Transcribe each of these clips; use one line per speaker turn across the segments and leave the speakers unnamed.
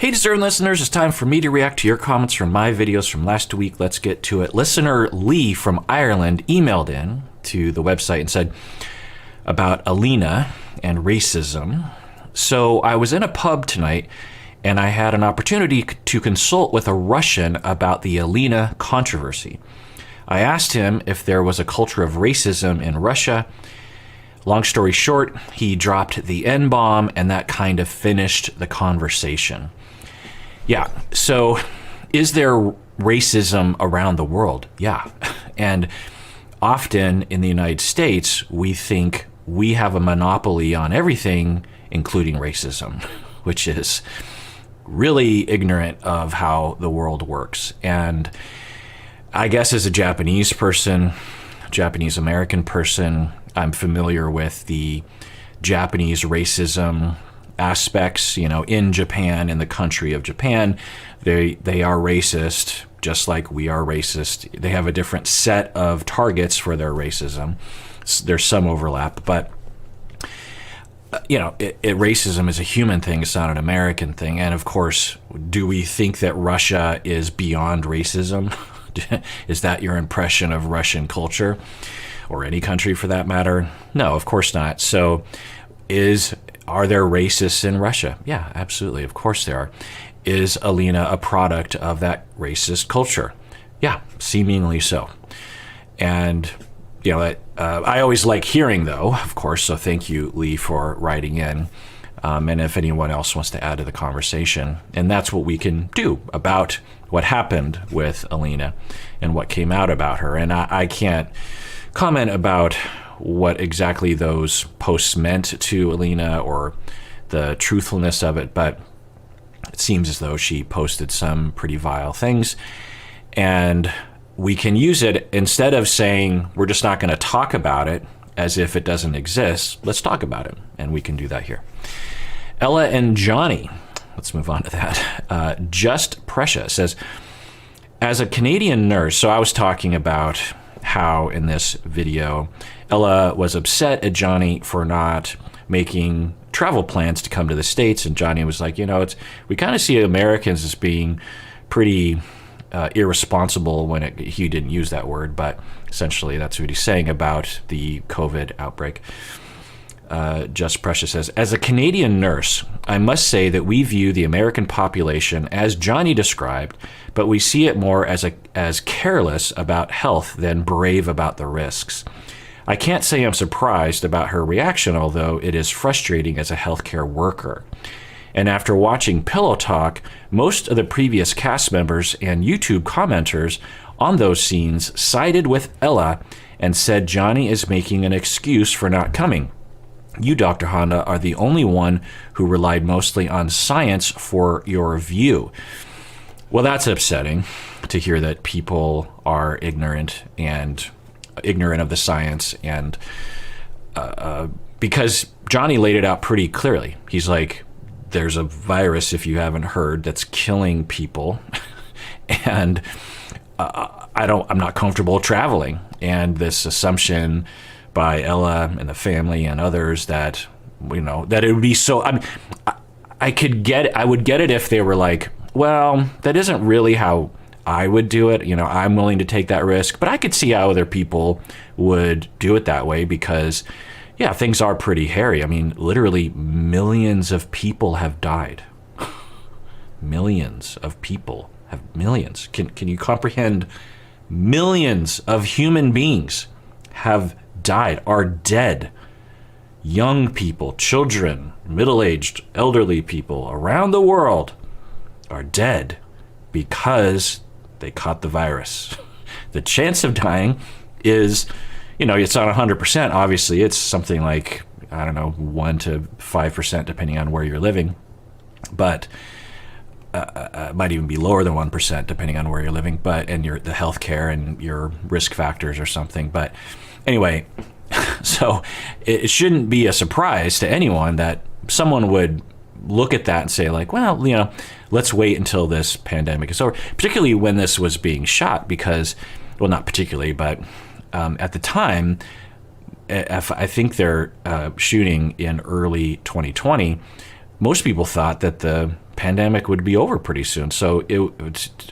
Hey, discerned listeners, it's time for me to react to your comments from my videos from last week. Let's get to it. Listener Lee from Ireland emailed in to the website and said about Alina and racism. So I was in a pub tonight and I had an opportunity to consult with a Russian about the Alina controversy. I asked him if there was a culture of racism in Russia. Long story short, he dropped the N-bomb and that kind of finished the conversation. Yeah, so is there racism around the world? Yeah, and often in the United States, we think we have a monopoly on everything, including racism, which is really ignorant of how the world works. And I guess as a Japanese person, Japanese American person, I'm familiar with the Japanese racism aspects, in Japan, in the country of Japan. They are racist, just like we are racist. They have a different set of targets for their racism. There's some overlap, but racism is a human thing. It's not an American thing. And of course, do we think that Russia is beyond racism? Is that your impression of Russian culture, or any country for that matter? No, of course not. So are there racists in Russia? Yeah, absolutely. Of course there are. Is Alina a product of that racist culture? Yeah, seemingly so. And I always like hearing, though, of course, so thank you, Lee, for writing in. And if anyone else wants to add to the conversation. And that's what we can do about what happened with Alina and what came out about her. And I can't comment about what exactly those posts meant to Alina or the truthfulness of it, but it seems as though she posted some pretty vile things. And we can use it instead of saying we're just not going to talk about it as if it doesn't exist. Let's talk about it, and we can do that here. Ella and Johnny, let's move on to that. Just Precious says, as a Canadian nurse, so I was talking about how in this video Ella was upset at Johnny for not making travel plans to come to the States, and Johnny was like, we kind of see Americans as being pretty irresponsible when he didn't use that word, but essentially that's what he's saying about the COVID outbreak. Just Precious says, as a Canadian nurse, I must say that we view the American population as Johnny described, but we see it more as careless about health than brave about the risks. I can't say I'm surprised about her reaction, although it is frustrating as a healthcare worker. And after watching Pillow Talk, most of the previous cast members and YouTube commenters on those scenes sided with Ella and said Johnny is making an excuse for not coming. You, Dr. Honda, are the only one who relied mostly on science for your view. Well, that's upsetting to hear that people are ignorant of the science, and because Johnny laid it out pretty clearly. He's like, there's a virus, if you haven't heard, that's killing people, and I'm not comfortable traveling. And this assumption by Ella and the family and others that that it would be so. I would get it if they were like, well, that isn't really how I would do it. I'm willing to take that risk, but I could see how other people would do it that way because, yeah, things are pretty hairy. I mean, literally millions of people have died. Millions of people millions. Can you comprehend? Millions of human beings have died, are dead. Young people, children, middle-aged, elderly people around the world are dead because they caught the virus. The chance of dying is, it's not 100%. Obviously, it's something like, 1 to 5%, depending on where you're living. But it might even be lower than 1%, depending on where you're living. And the healthcare and your risk factors or something. But anyway, so it shouldn't be a surprise to anyone that someone would look at that and say, like, well, let's wait until this pandemic is over, particularly when this was being shot because, well, not particularly, but at the time, I think they're shooting in early 2020. Most people thought that the pandemic would be over pretty soon. So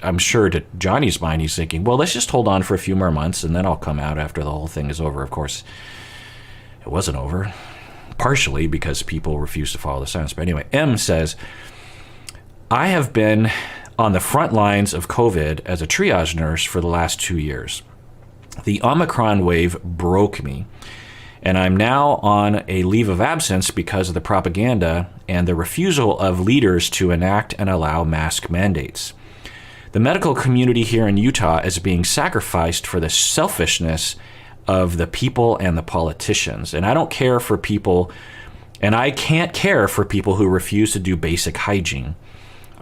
I'm sure to Johnny's mind, he's thinking, well, let's just hold on for a few more months and then I'll come out after the whole thing is over. Of course, it wasn't over, partially because people refused to follow the science. But anyway, M says, I have been on the front lines of COVID as a triage nurse for the last 2 years. The Omicron wave broke me, and I'm now on a leave of absence because of the propaganda and the refusal of leaders to enact and allow mask mandates. The medical community here in Utah is being sacrificed for the selfishness of the people and the politicians. And I don't care for people, and I can't care for people who refuse to do basic hygiene.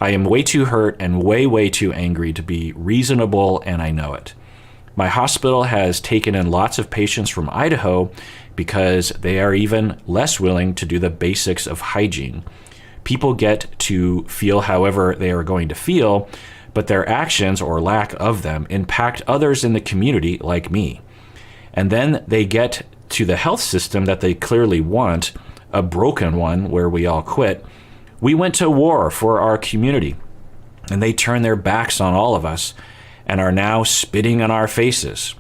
I am way too hurt and way too angry to be reasonable, and I know it. My hospital has taken in lots of patients from Idaho because they are even less willing to do the basics of hygiene. People get to feel however they are going to feel, but their actions or lack of them impact others in the community like me. And then they get to the health system that they clearly want, a broken one where we all quit. We went to war for our community, and they turn their backs on all of us and are now spitting on our faces.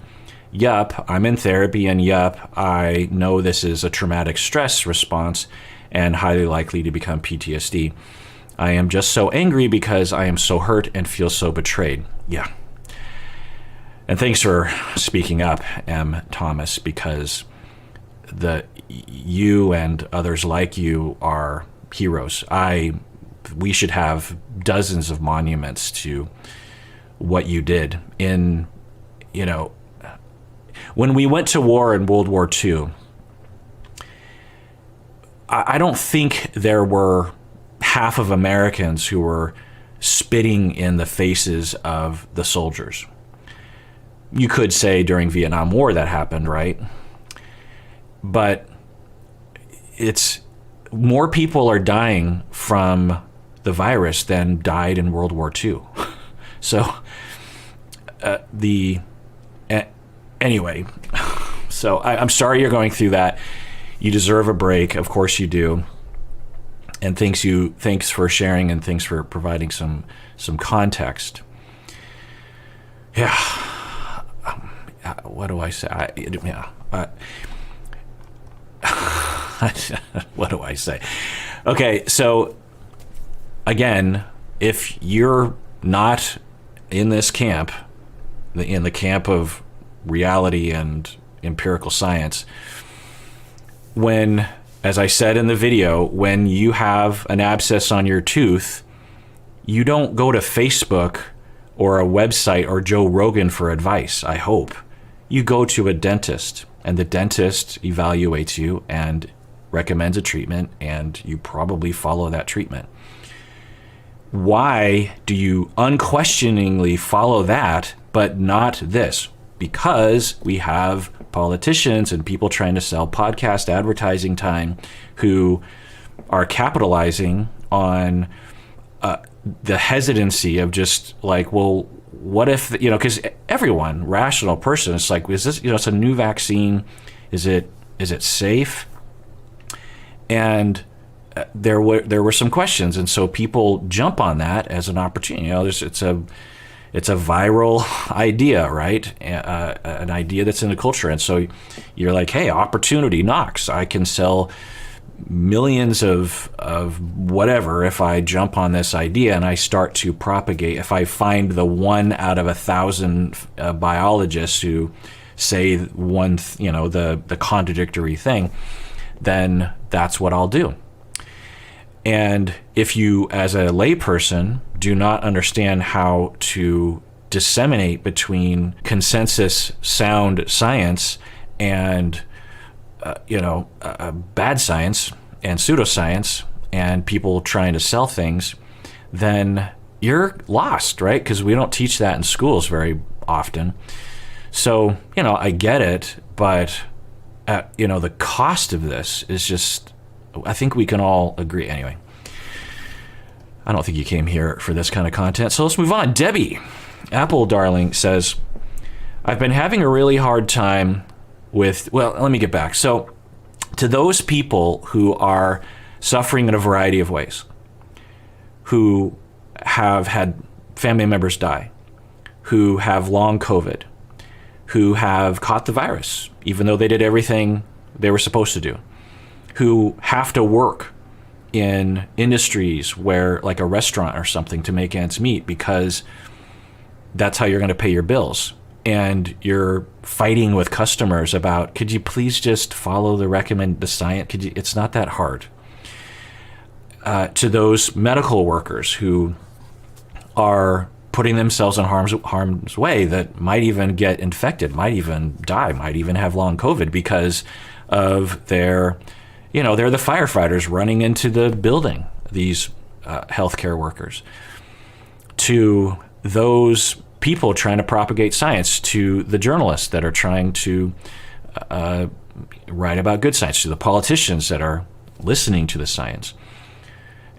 Yup, I'm in therapy, and yup, I know this is a traumatic stress response and highly likely to become PTSD. I am just so angry because I am so hurt and feel so betrayed. Yeah. And thanks for speaking up, M. Thomas, because you and others like you are heroes. We should have dozens of monuments to what you did when we went to war in World War II. I don't think there were half of Americans who were spitting in the faces of the soldiers. You could say during Vietnam War that happened, right? But it's more people are dying from the virus than died in World War II. So anyway, so I'm sorry you're going through that. You deserve a break. Of course you do. And thanks for sharing, and thanks for providing some context. Yeah. What do I say? What do I say? Okay, so again, if you're not in this camp, in the camp of reality and empirical science, when, as I said in the video, when you have an abscess on your tooth, you don't go to Facebook or a website or Joe Rogan for advice, I hope. You go to a dentist, and the dentist evaluates you and recommends a treatment, and you probably follow that treatment. Why do you unquestioningly follow that, but not this? Because we have politicians and people trying to sell podcast advertising time who are capitalizing on the hesitancy of just like, well, what if, because everyone, rational person, is like, is this, it's a new vaccine. Is it safe? And there were some questions. And so people jump on that as an opportunity. It's a viral idea, right? An idea that's in the culture. And so you're like, hey, opportunity knocks. I can sell millions of whatever if I jump on this idea and I start to propagate. If I find the 1 out of 1,000 biologists who say the contradictory thing, then that's what I'll do. And if you, as a layperson, do not understand how to disseminate between consensus sound science and bad science and pseudoscience and people trying to sell things, then you're lost, right? Because we don't teach that in schools very often. So, I get it, but, the cost of this is just, I think we can all agree. Anyway, I don't think you came here for this kind of content. So let's move on. Debbie, Apple Darling, says, I've been having a really hard time with, well, let me get back. So to those people who are suffering in a variety of ways, who have had family members die, who have long COVID, who have caught the virus, even though they did everything they were supposed to do, who have to work in industries where, like a restaurant or something, to make ends meet, because that's how you're going to pay your bills. And you're fighting with customers about, could you please just follow the science? It's not that hard. To those medical workers who are putting themselves in harm's way, that might even get infected, might even die, might even have long COVID because of they're the firefighters running into the building, these healthcare workers. To those people trying to propagate science, to the journalists that are trying to write about good science, to the politicians that are listening to the science,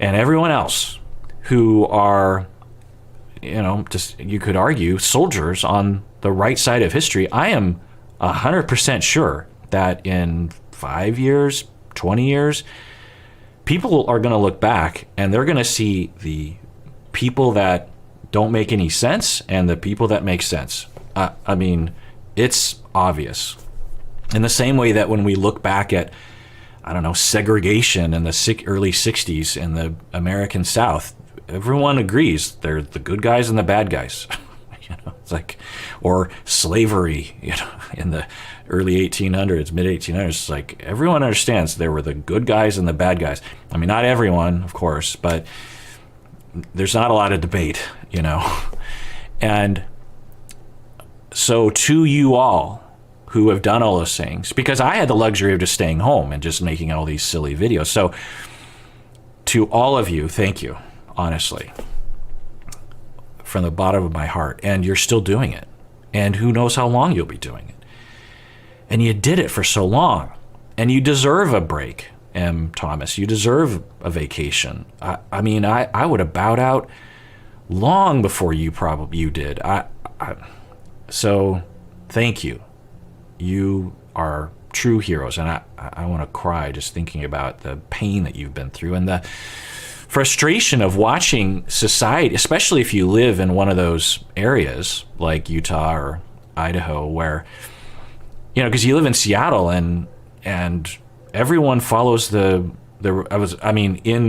and everyone else who are, just, you could argue, soldiers on the right side of history. I am 100% sure that in 5 years, 20 years, people are going to look back and they're going to see the people that don't make any sense and the people that make sense. I mean, it's obvious. In the same way that when we look back at, segregation in the early 60s in the American South, everyone agrees they're the good guys and the bad guys. It's like, or slavery, in the early 1800s, mid 1800s. It's like everyone understands there were the good guys and the bad guys. I mean, not everyone, of course, but there's not a lot of debate, And so to you all who have done all those things, because I had the luxury of just staying home and just making all these silly videos. So to all of you, thank you, honestly, from the bottom of my heart. And you're still doing it. And who knows how long you'll be doing it. And you did it for so long. And you deserve a break, M. Thomas. You deserve a vacation. I mean, I would have bowed out long before you did. So thank you. You are true heroes. And I want to cry just thinking about the pain that you've been through and the frustration of watching society, especially if you live in one of those areas like Utah or Idaho, where, because you live in Seattle and everyone follows in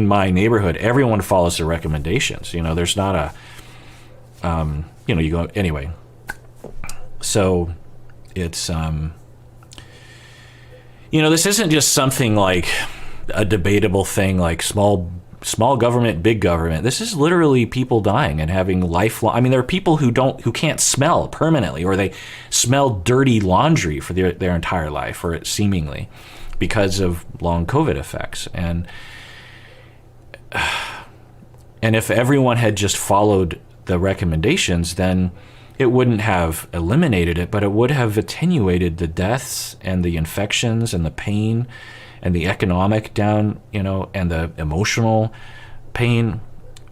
my neighborhood, everyone follows the recommendations. There's not you go, anyway. So it's, this isn't just something like a debatable thing like small government, big government. This is literally people dying and having lifelong. There are people who can't smell permanently, or they smell dirty laundry for their entire life, or seemingly, because of long COVID effects. And if everyone had just followed the recommendations, then it wouldn't have eliminated it, but it would have attenuated the deaths and the infections and the pain and the economic and the emotional pain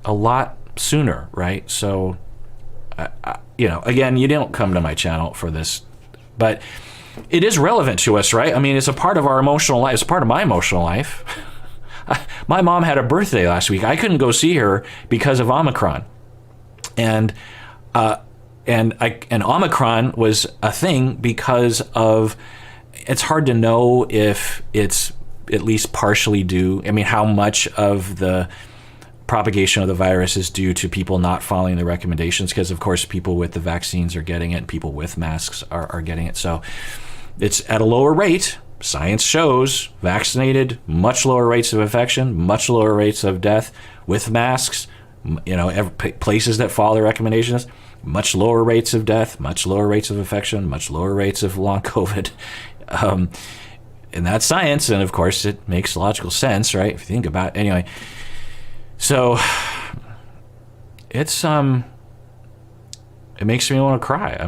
a lot sooner, right? So, again, you don't come to my channel for this, but it is relevant to us, right? It's a part of our emotional life. It's a part of my emotional life. My mom had a birthday last week. I couldn't go see her because of Omicron. And Omicron was a thing because of, it's hard to know if it's at least partially due. How much of the propagation of the virus is due to people not following the recommendations? Because, of course, people with the vaccines are getting it, and people with masks are getting it. So it's at a lower rate. Science shows vaccinated, much lower rates of infection, much lower rates of death with masks. Places that follow the recommendations, much lower rates of death, much lower rates of infection, much lower rates of long COVID. And that's science, and of course it makes logical sense, right? If you think about it. Anyway, so it's it makes me want to cry.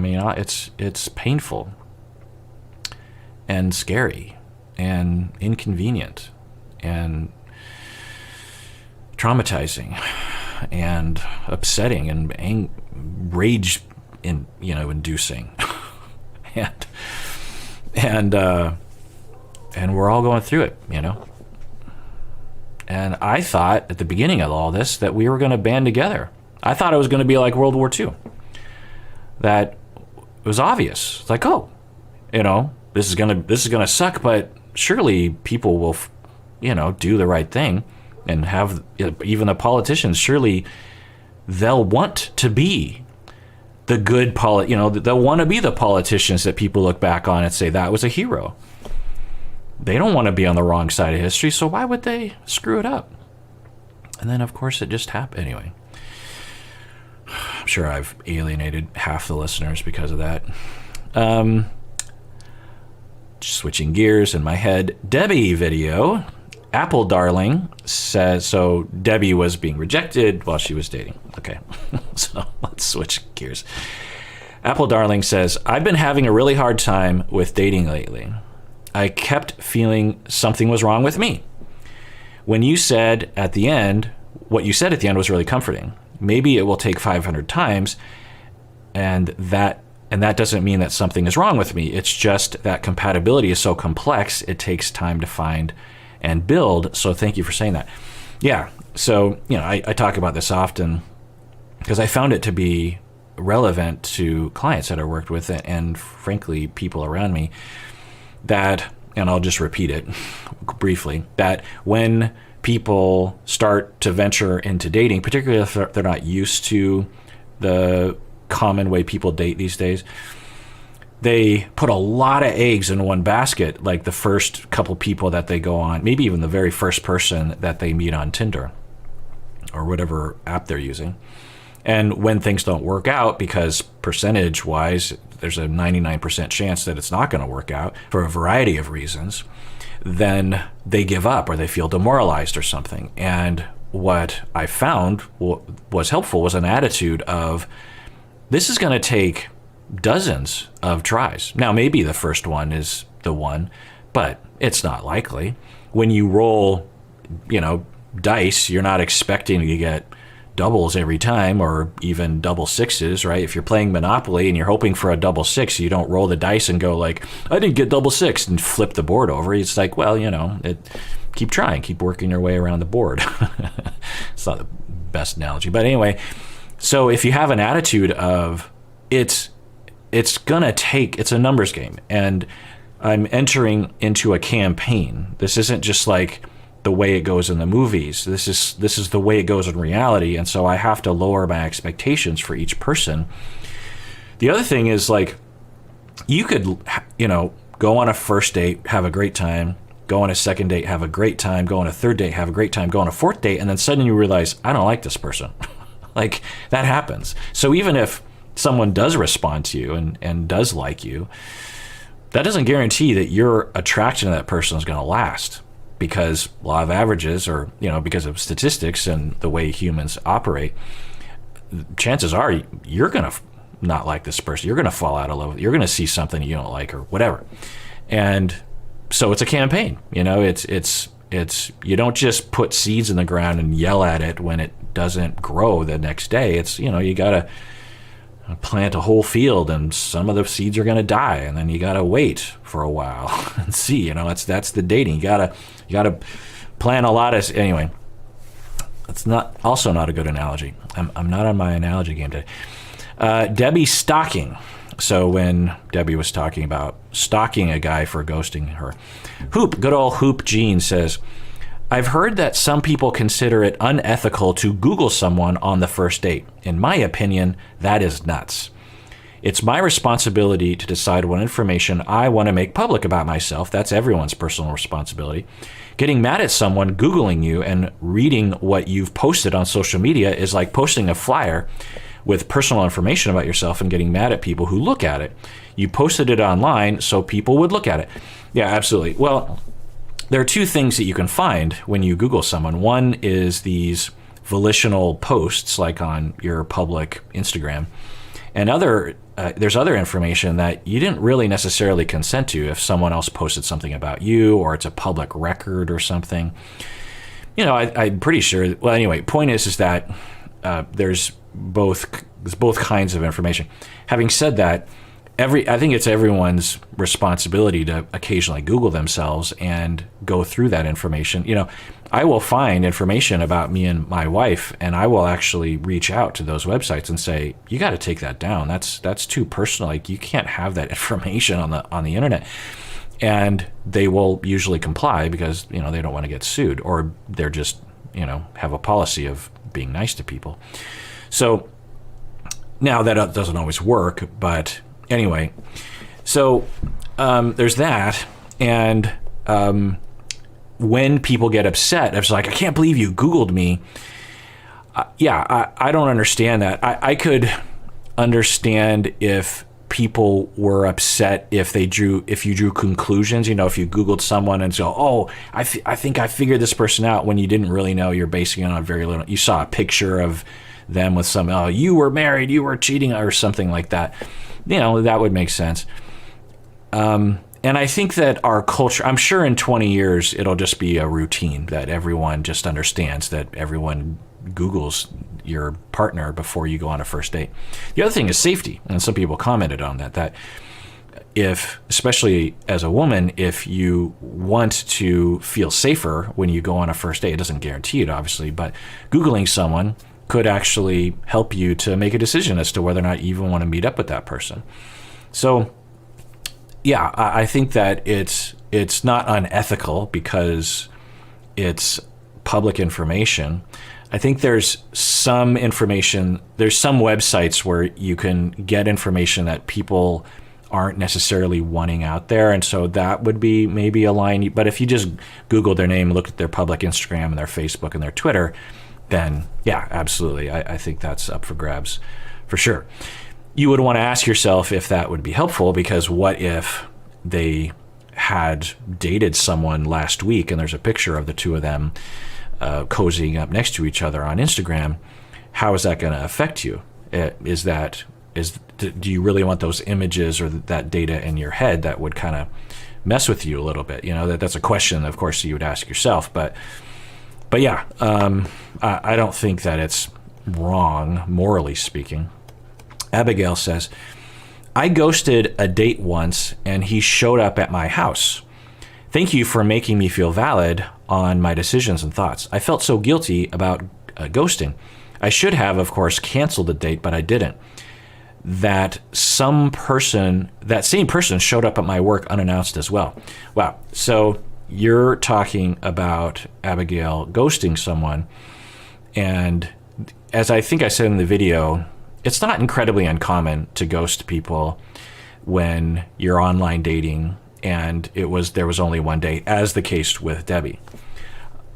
It's painful and scary and inconvenient and traumatizing and upsetting and rage inducing. and we're all going through it, And I thought at the beginning of all this that we were going to band together. I thought it was going to be like World War II. That it was obvious. It's like, oh, this is gonna suck, but surely people will, do the right thing and have, even the politicians, surely they'll want to be the good they'll want to be the politicians that people look back on and say that was a hero. They don't want to be on the wrong side of history, so why would they screw it up? And then, of course, it just happened. Anyway, I'm sure I've alienated half the listeners because of that. Switching gears in my head. Debbie video. Apple Darling says, so Debbie was being rejected while she was dating. Okay, so let's switch gears. Apple Darling says, I've been having a really hard time with dating lately. I kept feeling something was wrong with me. When you said at the end, what you said at the end was really comforting. Maybe it will take 500 times, and that doesn't mean that something is wrong with me. It's just that compatibility is so complex, it takes time to find and build. So thank you for saying that. Yeah, so I talk about this often because I found it to be relevant to clients that I worked with and frankly people around me, that, and I'll just repeat it briefly, that when people start to venture into dating, particularly if they're not used to the common way people date these days, they put a lot of eggs in one basket, like the first couple people that they go on, maybe even the very first person that they meet on Tinder or whatever app they're using. And when things don't work out, because percentage-wise, there's a 99% chance that it's not going to work out for a variety of reasons, then they give up or they feel demoralized or something. And what I found was helpful was an attitude of, this is going to take dozens of tries. Now, maybe the first one is the one, but it's not likely. When you roll, dice, you're not expecting to get doubles every time or even double sixes, right? If you're playing Monopoly and you're hoping for a double six, you don't roll the dice and go like, I didn't get double six and flip the board over. It's like, well, keep trying, keep working your way around the board. It's not the best analogy, but anyway, so if you have an attitude of it's a numbers game and I'm entering into a campaign. This isn't just like the way it goes in the movies. This is the way it goes in reality. And so I have to lower my expectations for each person. The other thing is, like, you could, go on a first date, have a great time, go on a second date, have a great time, go on a third date, have a great time, go on a fourth date, and then suddenly you realize, I don't like this person. Like, that happens. So even if someone does respond to you and does like you, that doesn't guarantee that your attraction to that person is going to last, because law of averages, or because of statistics and the way humans operate, chances are you're going to not like this person. You're going to fall out of love. You're going to see something you don't like or whatever. And so it's a campaign. It's you don't just put seeds in the ground and yell at it when it doesn't grow the next day. It's you got to plant a whole field, and some of the seeds are going to die, and then you got to wait for a while and see. That's the dating. You got to plant a lot of. Anyway, it's not a good analogy. I'm not on my analogy game today. Debbie stalking. So when Debbie was talking about stalking a guy for ghosting her, good old Hoop Jean says, I've heard that some people consider it unethical to Google someone on the first date. In my opinion, that is nuts. It's my responsibility to decide what information I want to make public about myself. That's everyone's personal responsibility. Getting mad at someone Googling you and reading what you've posted on social media is like posting a flyer with personal information about yourself and getting mad at people who look at it. You posted it online so people would look at it. Yeah, absolutely. Well, there are two things that you can find when you Google someone. One is these volitional posts, like on your public Instagram, and there's other information that you didn't really necessarily consent to. If someone else posted something about you, or it's a public record or something, I'm pretty sure. Well, anyway, point is that there's both kinds of information. Having said that, I think it's everyone's responsibility to occasionally Google themselves and go through that information. I will find information about me and my wife, and I will actually reach out to those websites and say, you got to take that down. That's too personal. Like, you can't have that information on the internet. And they will usually comply because, they don't want to get sued, or they're just, have a policy of being nice to people. So now that doesn't always work, but anyway, so there's that. And when people get upset, it's like, I can't believe you Googled me. I don't understand that. I could understand if people were upset if you drew conclusions, if you Googled someone and so, I think I figured this person out, when you didn't really know. You're basing it on very little. You saw a picture of them with some, you were married, you were cheating, or something like that. That would make sense. And I think that our culture, I'm sure in 20 years, it'll just be a routine that everyone just understands, that everyone Googles your partner before you go on a first date. The other thing is safety. And some people commented on that if, especially as a woman, if you want to feel safer when you go on a first date, it doesn't guarantee it, obviously, but Googling someone could actually help you to make a decision as to whether or not you even want to meet up with that person. So, yeah, I think that it's not unethical because it's public information. I think there's some websites where you can get information that people aren't necessarily wanting out there, and so that would be maybe a line. But if you just Google their name, look at their public Instagram and their Facebook and their Twitter, then yeah, absolutely, I think that's up for grabs for sure. You would want to ask yourself if that would be helpful, because what if they had dated someone last week and there's a picture of the two of them cozying up next to each other on Instagram? How is that going to affect you? Do you really want those images or that data in your head that would kind of mess with you a little bit? That's a question, of course, you would ask yourself. But yeah, I don't think that it's wrong, morally speaking. Abigail says, I ghosted a date once and he showed up at my house. Thank you for making me feel valid on my decisions and thoughts. I felt so guilty about ghosting. I should have, of course, canceled the date, but I didn't. That same person showed up at my work unannounced as well. Wow. So you're talking about, Abigail, ghosting someone. And as I think I said in the video, it's not incredibly uncommon to ghost people when you're online dating and there was only one date, as the case with Debbie.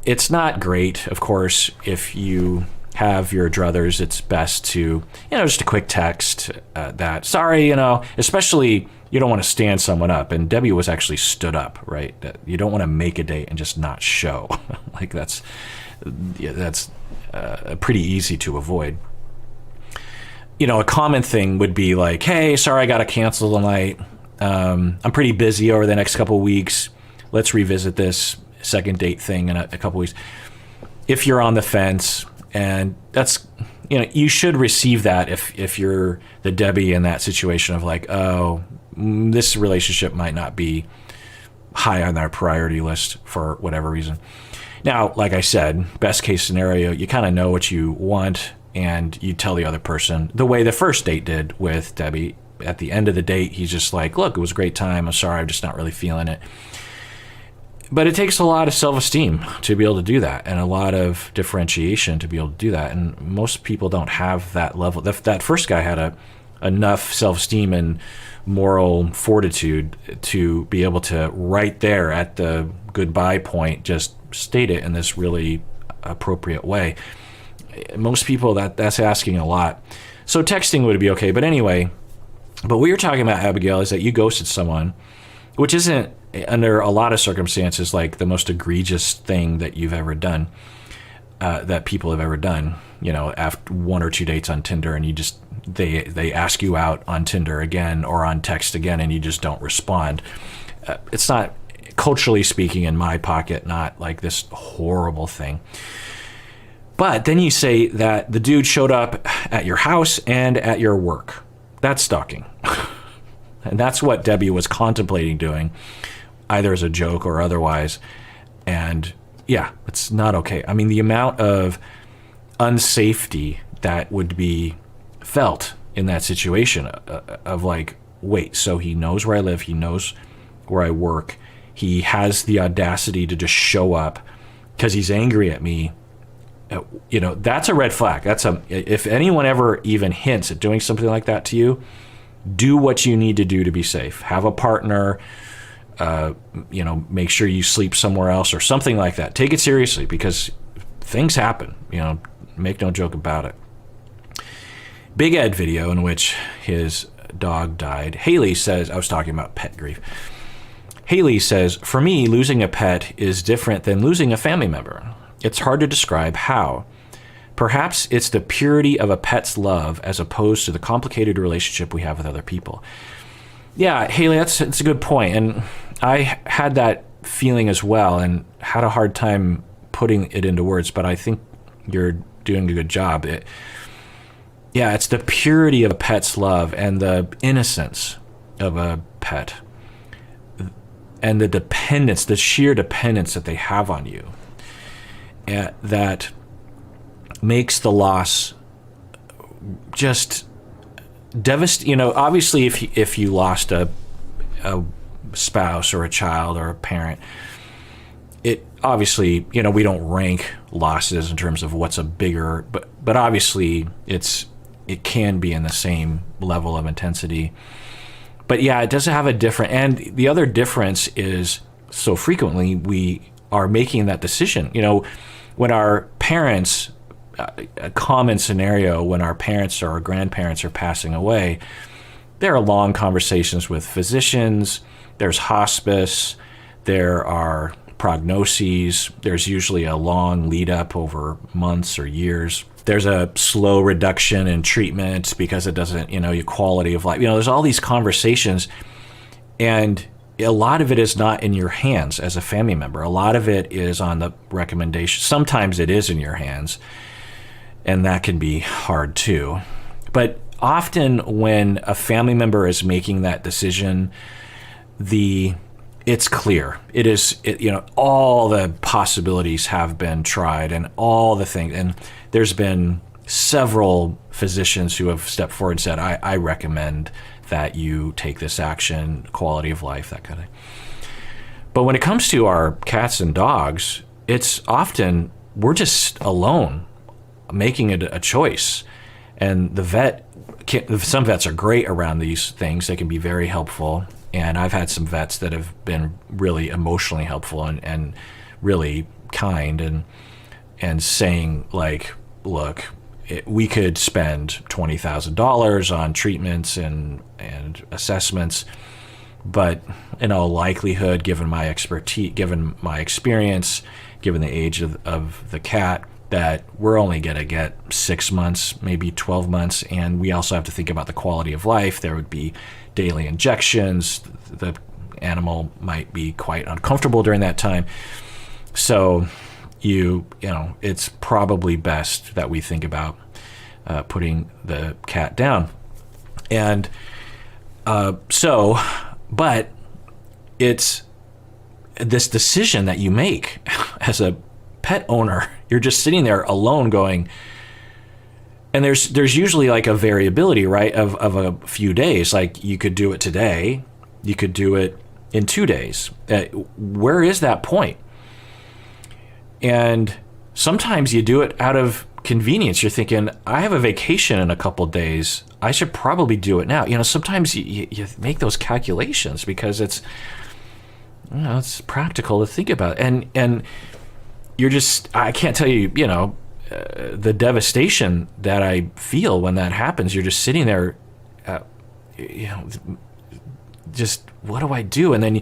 It's not great, of course, if you have your druthers. It's best to, just a quick text that, sorry, especially you don't want to stand someone up. And Debbie was actually stood up, right? You don't want to make a date and just not show. Like that's pretty easy to avoid. A common thing would be like, hey, sorry, I got to cancel tonight. I'm pretty busy over the next couple of weeks. Let's revisit this second date thing in a couple of weeks. If you're on the fence, and that's, you should receive that if you're the Debbie in that situation of like, this relationship might not be high on our priority list for whatever reason. Now, like I said, best case scenario, you kind of know what you want, and you tell the other person the way the first date did with Debbie. At the end of the date, he's just like, look, it was a great time. I'm sorry, I'm just not really feeling it. But it takes a lot of self-esteem to be able to do that, and a lot of differentiation to be able to do that. And most people don't have that level. That first guy had enough self-esteem and moral fortitude to be able to, right there at the goodbye point, just state it in this really appropriate way. Most people, that's asking a lot. So texting would be okay. But anyway, but what you're talking about, Abigail, is that you ghosted someone, which isn't, under a lot of circumstances, like the most egregious thing that you've ever done, that people have ever done. After one or two dates on Tinder, and they ask you out on Tinder again or on text again, and you just don't respond. It's not, culturally speaking, in my pocket, not like this horrible thing. But then you say that the dude showed up at your house and at your work. That's stalking. And that's what Debbie was contemplating doing, either as a joke or otherwise. And yeah, it's not okay. I mean, the amount of unsafety that would be felt in that situation of like, wait, so he knows where I live, he knows where I work, he has the audacity to just show up because he's angry at me. That's a red flag. If anyone ever even hints at doing something like that to you, do what you need to do to be safe. Have a partner, make sure you sleep somewhere else or something like that. Take it seriously because things happen, make no joke about it. Big Ed video in which his dog died. Haley says, I was talking about pet grief. Haley says, for me, losing a pet is different than losing a family member. It's hard to describe how. Perhaps it's the purity of a pet's love as opposed to the complicated relationship we have with other people. Yeah, Haley, that's a good point. And I had that feeling as well and had a hard time putting it into words, but I think you're doing a good job. It's the purity of a pet's love and the innocence of a pet and the dependence, the sheer dependence that they have on you. That makes the loss just devastating. Obviously, if you lost a spouse or a child or a parent, it obviously, we don't rank losses in terms of what's a bigger, but obviously it can be in the same level of intensity. But yeah, it does have a different, and the other difference is so frequently we are making that decision. When our parents, a common scenario when our parents or our grandparents are passing away, there are long conversations with physicians, there's hospice, there are prognoses, there's usually a long lead up over months or years. There's a slow reduction in treatment because it doesn't, your quality of life. There's all these conversations, and a lot of it is not in your hands as a family member. A lot of it is on the recommendation. Sometimes it is in your hands, and that can be hard too. But often when a family member is making that decision, it's clear. It is, all the possibilities have been tried and all the things. And there's been several physicians who have stepped forward and said, I recommend that you take this action, quality of life, that kind of thing. But when it comes to our cats and dogs, it's often we're just alone making it a choice. And some vets are great around these things. They can be very helpful. And I've had some vets that have been really emotionally helpful and really kind and saying like, look, we could spend $20,000 on treatments and assessments, but in all likelihood, given my expertise, given my experience, given the age of the cat, that we're only going to get 6 months, maybe 12 months. And we also have to think about the quality of life. There would be daily injections. The animal might be quite uncomfortable during that time. So it's probably best that we think about putting the cat down. And but it's this decision that you make as a pet owner. You're just sitting there alone going, and there's usually like a variability, right, of a few days. Like you could do it today, you could do it in 2 days. Where is that point? And sometimes you do it out of convenience. You're thinking, I have a vacation in a couple days. I should probably do it now. Sometimes you make those calculations because it's practical to think about. And you're just, I can't tell you, the devastation that I feel when that happens. You're just sitting there, just what do I do? And then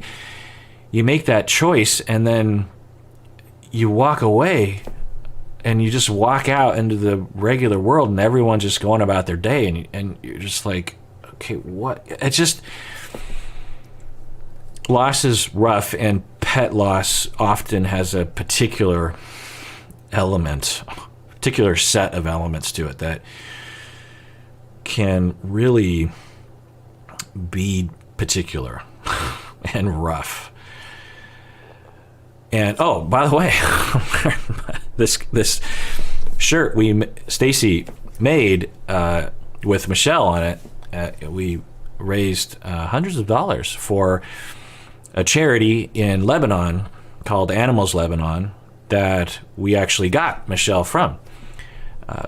you make that choice, and then you walk away and you just walk out into the regular world, and everyone's just going about their day, and you're just like, okay, what? It's just, loss is rough, and pet loss often has a particular set of elements to it that can really be particular and rough. And oh, by the way, this shirt Stacy made with Michelle on it, we raised hundreds of dollars for a charity in Lebanon called Animals Lebanon that we actually got Michelle from.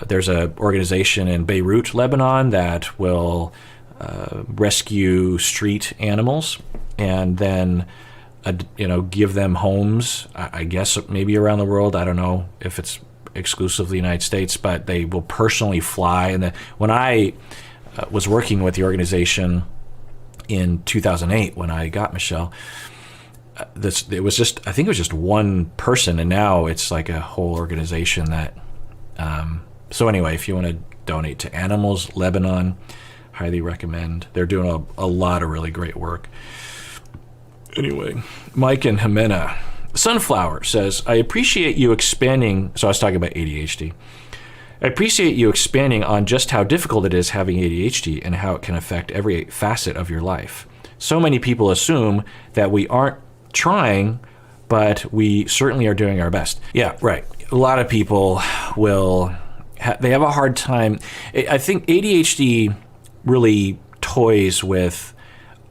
There's an organization in Beirut, Lebanon that will rescue street animals and then give them homes, I guess maybe around the world. I don't know if it's exclusively the United States, but they will personally fly. And when I was working with the organization in 2008, when I got Michelle, I think it was just one person, and now it's like a whole organization that. So anyway, if you want to donate to Animals Lebanon, highly recommend. They're doing a lot of really great work. Anyway, Mike and Jimena. Sunflower says, I appreciate you expanding. So I was talking about ADHD. I appreciate you expanding on just how difficult it is having ADHD and how it can affect every facet of your life. So many people assume that we aren't trying, but we certainly are doing our best. Yeah, right. A lot of people they have a hard time. I think ADHD really toys with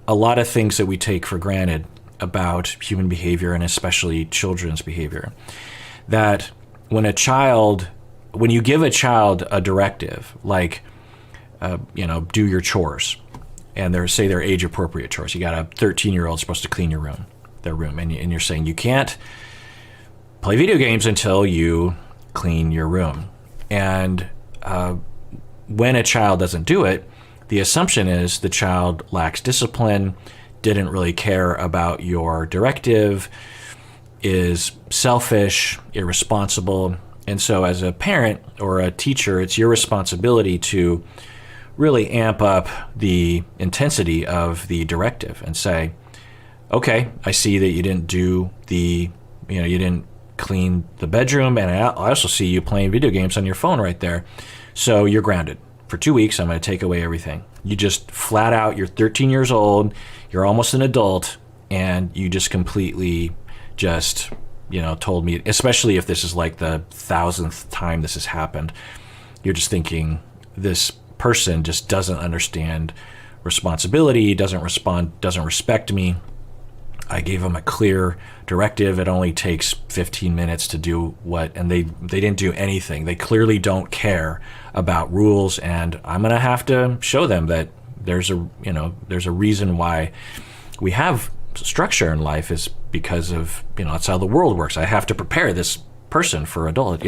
a lot of things that we take for granted about human behavior, and especially children's behavior. That when you give a child a directive, like, do your chores, and they're age-appropriate chores. You got a 13-year-old supposed to clean their room, and you're saying you can't play video games until you clean your room. And when a child doesn't do it, the assumption is the child lacks discipline, didn't really care about your directive, is selfish, irresponsible. And so as a parent or a teacher, it's your responsibility to really amp up the intensity of the directive and say, okay, I see that you didn't do you didn't clean the bedroom, and I also see you playing video games on your phone right there. So you're grounded. For 2 weeks, I'm going to take away everything. You just flat out, you're 13 years old, you're almost an adult, and you just completely told me, especially if this is like the 1,000th time this has happened, you're just thinking this person just doesn't understand responsibility, doesn't respect me. I gave them a clear directive. It only takes 15 minutes to do and they didn't do anything. They clearly don't care about rules, and I'm going to have to show them that there's a reason why we have structure in life is because of, that's how the world works. I have to prepare this person for adult,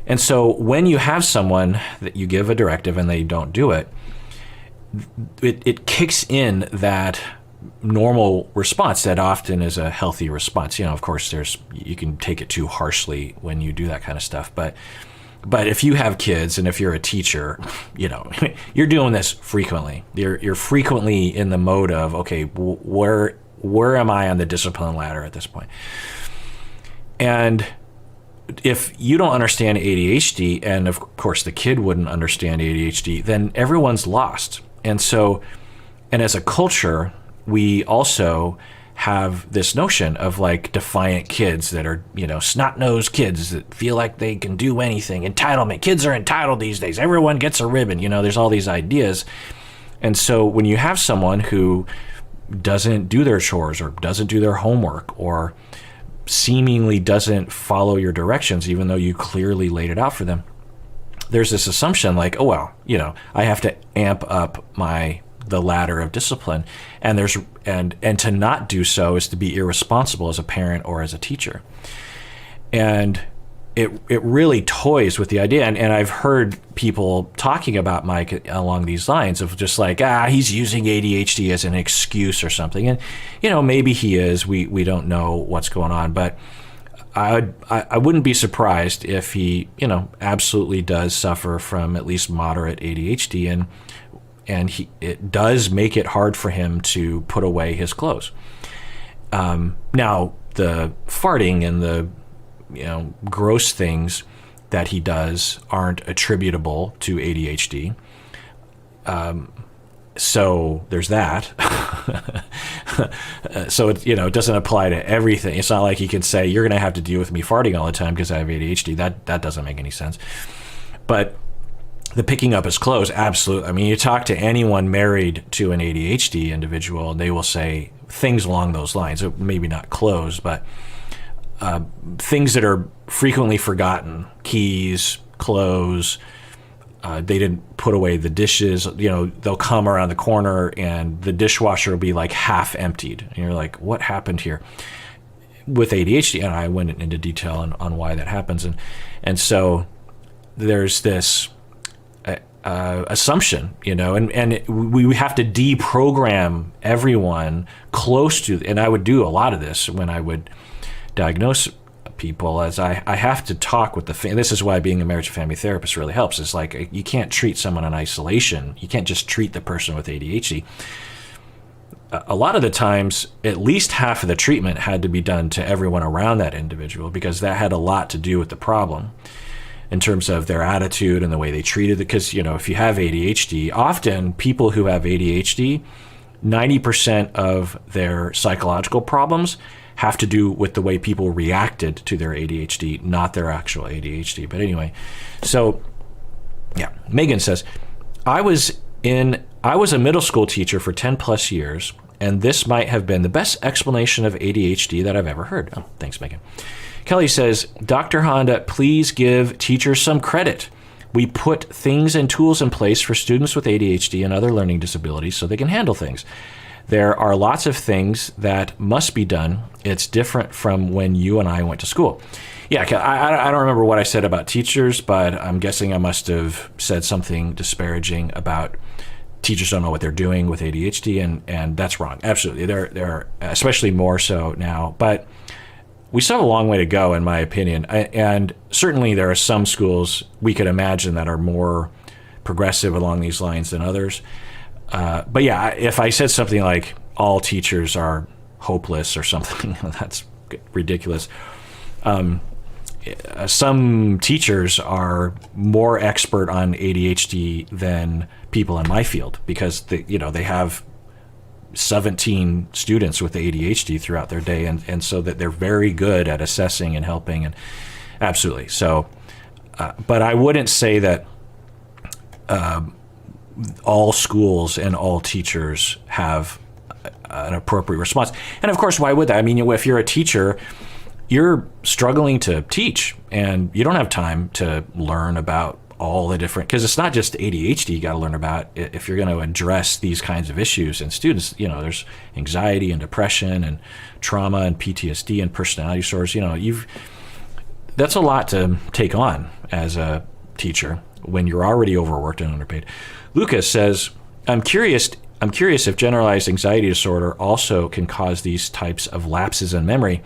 And so when you have someone that you give a directive and they don't do it, it kicks in that normal response that often is a healthy response. Of course, you can take it too harshly when you do that kind of stuff. But if you have kids and if you're a teacher, you're doing this frequently. You're frequently in the mode of, okay, where am I on the discipline ladder at this point? And if you don't understand ADHD, and of course the kid wouldn't understand ADHD, then everyone's lost. And as a culture, we also have this notion of like defiant kids that are, snot-nosed kids that feel like they can do anything. Entitlement. Kids are entitled these days. Everyone gets a ribbon. There's all these ideas. And so when you have someone who doesn't do their chores or doesn't do their homework or seemingly doesn't follow your directions, even though you clearly laid it out for them, there's this assumption like, oh, well, I have to amp up the ladder of discipline, and to not do so is to be irresponsible as a parent or as a teacher. And it really toys with the idea, and I've heard people talking about Mike along these lines of just like, he's using ADHD as an excuse or something, and maybe he is. We don't know what's going on, but I wouldn't be surprised if he absolutely does suffer from at least moderate ADHD, and it does make it hard for him to put away his clothes. Now, the farting and the gross things that he does aren't attributable to ADHD. So there's that. So it doesn't apply to everything. It's not like you can say you're going to have to deal with me farting all the time because I have ADHD. That doesn't make any sense. But the picking up his clothes, absolutely. I mean, you talk to anyone married to an ADHD individual, and they will say things along those lines. Maybe not clothes, but things that are frequently forgotten: keys, clothes. They didn't put away the dishes. They'll come around the corner and the dishwasher will be like half emptied. And you're like, what happened here? With ADHD, and I went into detail on why that happens. And so there's this assumption, and we have to deprogram everyone close to, and I would do a lot of this when I would diagnose people, as I have to talk with this is why being a marriage and family therapist really helps. It's like you can't treat someone in isolation. You can't just treat the person with ADHD. A lot of the times, at least half of the treatment had to be done to everyone around that individual, because that had a lot to do with the problem in terms of their attitude and the way they treated it. Because, if you have ADHD, often people who have ADHD, 90% of their psychological problems have to do with the way people reacted to their ADHD, not their actual ADHD. But anyway, so yeah, Megan says, I was a middle school teacher for 10 plus years, and this might have been the best explanation of ADHD that I've ever heard. Oh, thanks, Megan. Kelly says, Dr. Honda, please give teachers some credit. We put things and tools in place for students with ADHD and other learning disabilities so they can handle things. There are lots of things that must be done. It's different from when you and I went to school. Yeah, I don't remember what I said about teachers, but I'm guessing I must have said something disparaging about teachers don't know what they're doing with ADHD, and that's wrong. Absolutely. They're especially more so now. But we still have a long way to go, in my opinion. And certainly there are some schools we could imagine that are more progressive along these lines than others. But yeah, if I said something like all teachers are hopeless or something, that's ridiculous. Some teachers are more expert on ADHD than people in my field, because they have 17 students with ADHD throughout their day, and so that they're very good at assessing and helping, and absolutely. So, but I wouldn't say that all schools and all teachers have an appropriate response. And of course, why would that? I mean, if you're a teacher, you're struggling to teach, and you don't have time to learn about all the different, because it's not just ADHD you got to learn about if you're going to address these kinds of issues in students. There's anxiety and depression and trauma and PTSD and personality disorders. That's a lot to take on as a teacher when you're already overworked and underpaid. Lucas says, I'm curious if generalized anxiety disorder also can cause these types of lapses in memory.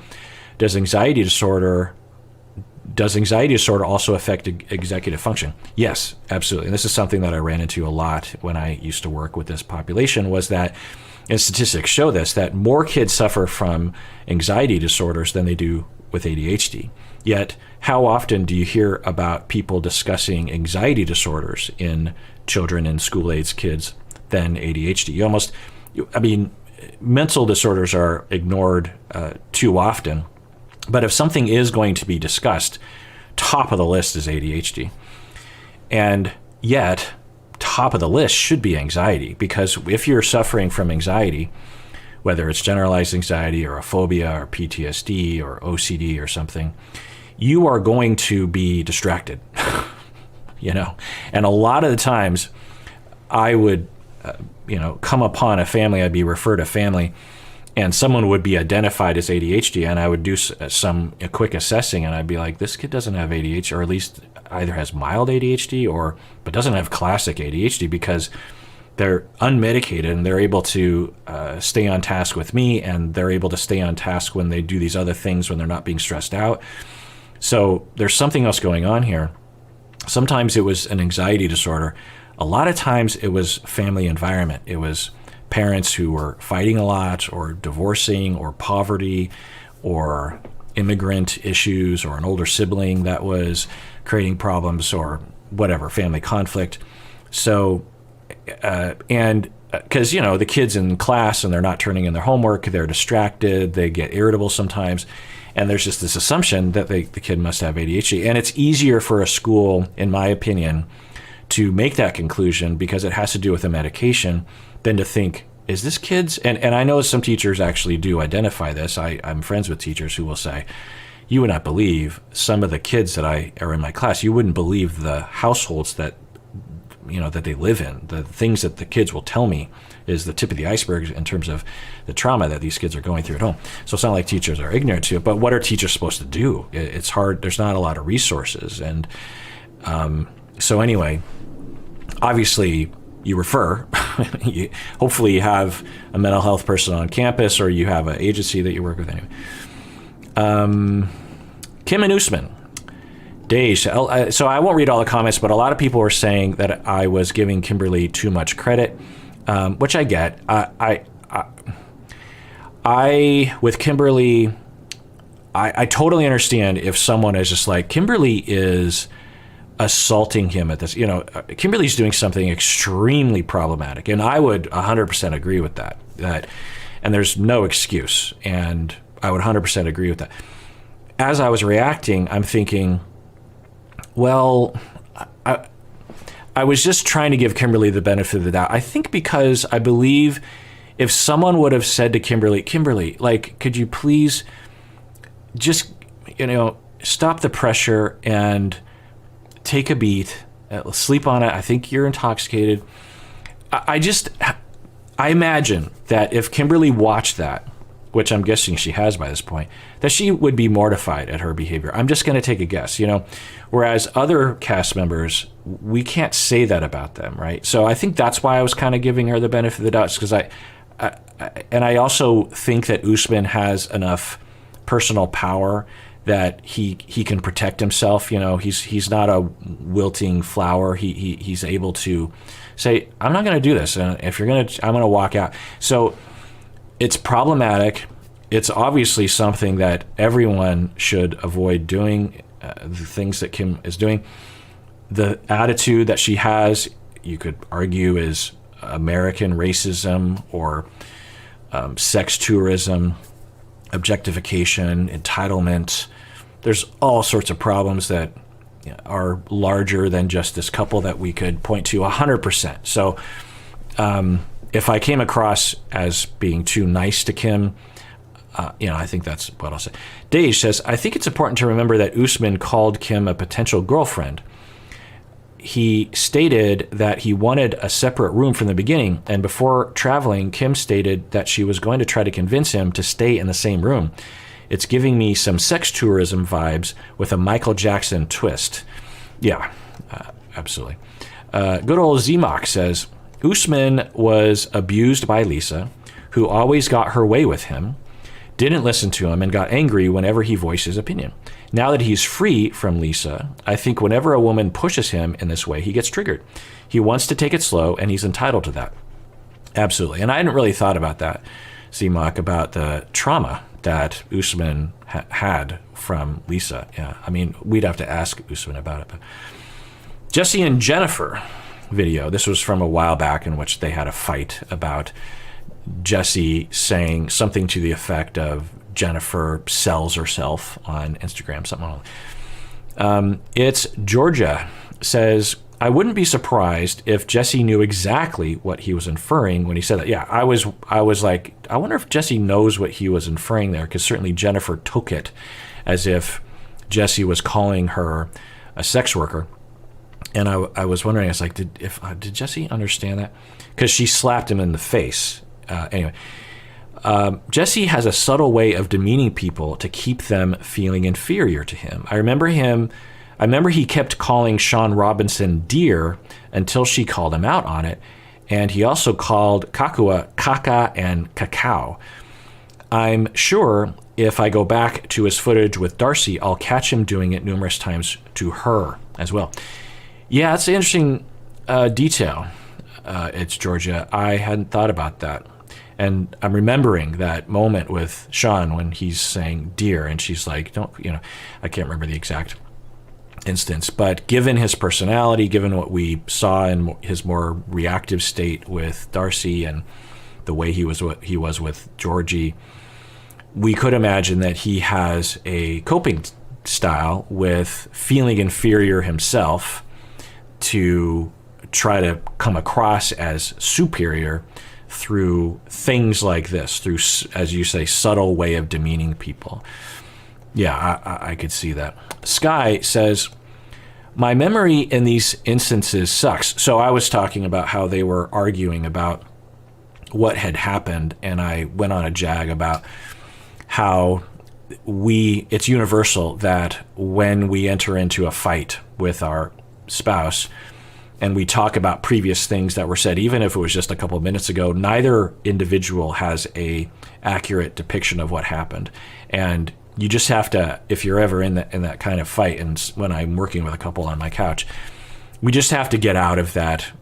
Does anxiety disorder also affect executive function? Yes, absolutely. And this is something that I ran into a lot when I used to work with this population, was that, and statistics show this, that more kids suffer from anxiety disorders than they do with ADHD. Yet, how often do you hear about people discussing anxiety disorders in children and school-age kids than ADHD? Mental disorders are ignored too often. But if something is going to be discussed, top of the list is ADHD. And yet, top of the list should be anxiety, because if you're suffering from anxiety, whether it's generalized anxiety or a phobia or PTSD or OCD or something, you are going to be distracted, And a lot of the times I would, come upon a family, I'd be referred a family, and someone would be identified as ADHD, and I would do a quick assessing, and I'd be like, this kid doesn't have ADHD, or at least either has mild ADHD but doesn't have classic ADHD, because they're unmedicated and they're able to stay on task with me, and they're able to stay on task when they do these other things when they're not being stressed out. So there's something else going on here. Sometimes it was an anxiety disorder. A lot of times it was family environment. It was parents who were fighting a lot, or divorcing, or poverty, or immigrant issues, or an older sibling that was creating problems, or whatever, family conflict. So, and because, the kids in class and they're not turning in their homework, they're distracted, they get irritable sometimes. And there's just this assumption that the kid must have ADHD. And it's easier for a school, in my opinion, to make that conclusion because it has to do with the medication than to think, is this kid's? And I know some teachers actually do identify this. I'm friends with teachers who will say, you would not believe some of the kids that are in my class. You wouldn't believe the households that they live in. The things that the kids will tell me is the tip of the iceberg in terms of the trauma that these kids are going through at home. So it's not like teachers are ignorant to it, but what are teachers supposed to do? It's hard. There's not a lot of resources. And so anyway, obviously you refer. Hopefully you have a mental health person on campus, or you have an agency that you work with anyway. Kim and Usman. Dej. So I won't read all the comments, but a lot of people were saying that I was giving Kimberly too much credit, which I get. I with Kimberly, I totally understand if someone is just like, Kimberly is assaulting him at this. Kimberly's doing something extremely problematic, and I would 100% agree with that. And there's no excuse, and I would 100% agree with that. As I was reacting, I'm thinking, well, I was just trying to give Kimberly the benefit of the doubt. I think because I believe if someone would have said to Kimberly, like, could you please just, stop the pressure and take a beat, sleep on it. I think you're intoxicated. I imagine that if Kimberly watched that, which I'm guessing she has by this point, that she would be mortified at her behavior. I'm just going to take a guess, whereas other cast members, we can't say that about them, right? So I think that's why I was kind of giving her the benefit of the doubt, because I also think that Usman has enough personal power that he can protect himself. He's not a wilting flower. He's able to say, I'm not going to do this, and if you're I'm going to walk out. So it's problematic. It's obviously something that everyone should avoid doing, the things that Kim is doing. The attitude that she has, you could argue, is American racism or sex tourism, objectification, entitlement. There's all sorts of problems that are larger than just this couple that we could point to 100%. So if I came across as being too nice to Kim, I think that's what I'll say. Dej says, I think it's important to remember that Usman called Kim a potential girlfriend. He stated that he wanted a separate room from the beginning, and before traveling, Kim stated that she was going to try to convince him to stay in the same room. It's giving me some sex tourism vibes with a Michael Jackson twist. Yeah, absolutely. Good old Zmok says, Usman was abused by Lisa, who always got her way with him, didn't listen to him, and got angry whenever he voiced his opinion. Now that he's free from Lisa, I think whenever a woman pushes him in this way, he gets triggered. He wants to take it slow, and he's entitled to that. Absolutely. And I hadn't really thought about that, Zmok, about the trauma that Usman had from Lisa. Yeah, I mean, we'd have to ask Usman about it. But Jesse and Jennifer video. This was from a while back in which they had a fight about Jesse saying something to the effect of Jennifer sells herself on Instagram, something like that. It's Georgia says, I wouldn't be surprised if Jesse knew exactly what he was inferring when he said that. Yeah, I was like, I wonder if Jesse knows what he was inferring there, because certainly Jennifer took it as if Jesse was calling her a sex worker. And I was wondering, I was like, did Jesse understand that? Because she slapped him in the face. Anyway, Jesse has a subtle way of demeaning people to keep them feeling inferior to him. I remember he kept calling Sean Robinson dear until she called him out on it. And he also called Kakua caca and cacao. I'm sure if I go back to his footage with Darcy, I'll catch him doing it numerous times to her as well. Yeah, it's an interesting detail. It's Georgia. I hadn't thought about that. And I'm remembering that moment with Sean when he's saying dear, and she's like, I can't remember the exact instance. But given his personality, given what we saw in his more reactive state with Darcy and the way he was with Georgie, we could imagine that he has a coping style with feeling inferior himself to try to come across as superior through things like this, through, as you say, subtle way of demeaning people. Yeah, I could see that. Sky says, my memory in these instances sucks. So I was talking about how they were arguing about what had happened, and I went on a jag about how it's universal that when we enter into a fight with our spouse and we talk about previous things that were said, even if it was just a couple of minutes ago, neither individual has a accurate depiction of what happened. And you just have to, if you're ever in that kind of fight, and when I'm working with a couple on my couch, we just have to get out of that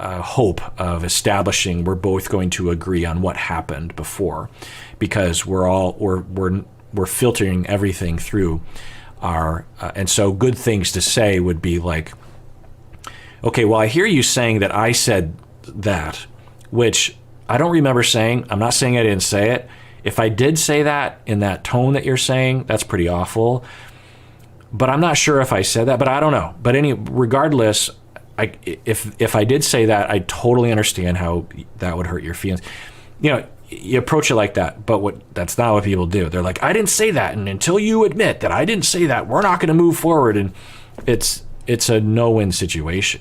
hope of establishing we're both going to agree on what happened before, because we're filtering everything through our and so good things to say would be like, okay, well, I hear you saying that I said that, which I don't remember saying. I'm not saying I didn't say it. If I did say that in that tone that you're saying, that's pretty awful. But I'm not sure if I said that, but I don't know. But regardless, if I did say that, I totally understand how that would hurt your feelings. You know, you approach it like that, but that's not what people do. They're like, I didn't say that, and until you admit that I didn't say that, we're not going to move forward. And it's a no-win situation.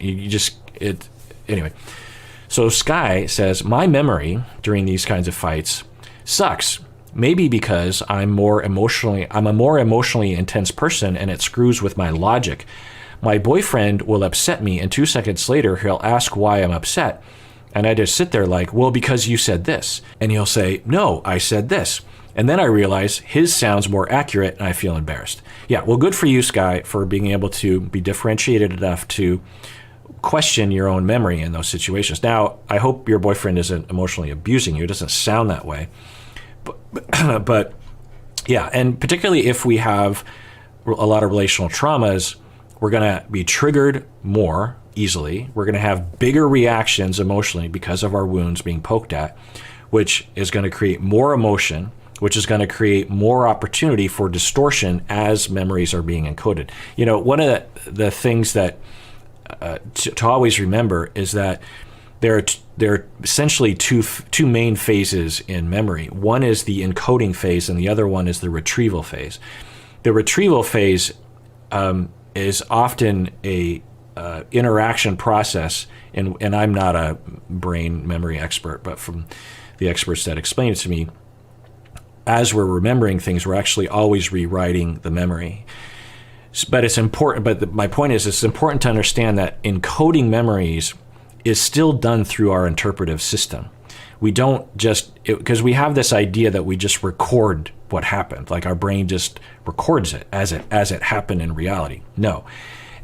Anyway. So Sky says, my memory during these kinds of fights sucks. Maybe because I'm a more emotionally intense person, and it screws with my logic. My boyfriend will upset me, and 2 seconds later, he'll ask why I'm upset. And I just sit there like, well, because you said this. And he'll say, no, I said this. And then I realize his sounds more accurate, and I feel embarrassed. Yeah, well, good for you, Sky, for being able to be differentiated enough to question your own memory in those situations. Now, I hope your boyfriend isn't emotionally abusing you. It doesn't sound that way. But yeah, and particularly if we have a lot of relational traumas, we're going to be triggered more easily. We're going to have bigger reactions emotionally because of our wounds being poked at, which is going to create more emotion, which is going to create more opportunity for distortion as memories are being encoded. You know, one of the things that to always remember is that there are essentially two main phases in memory. One is the encoding phase, and the other one is the retrieval phase. The retrieval phase is often a interaction process, and I'm not a brain memory expert, but from the experts that explain it to me, as we're remembering things, we're actually always rewriting the memory. But it's important. But my point is, it's important to understand that encoding memories is still done through our interpretive system. We don't just, because we have this idea that we just record what happened, like our brain just records it as it happened in reality. No,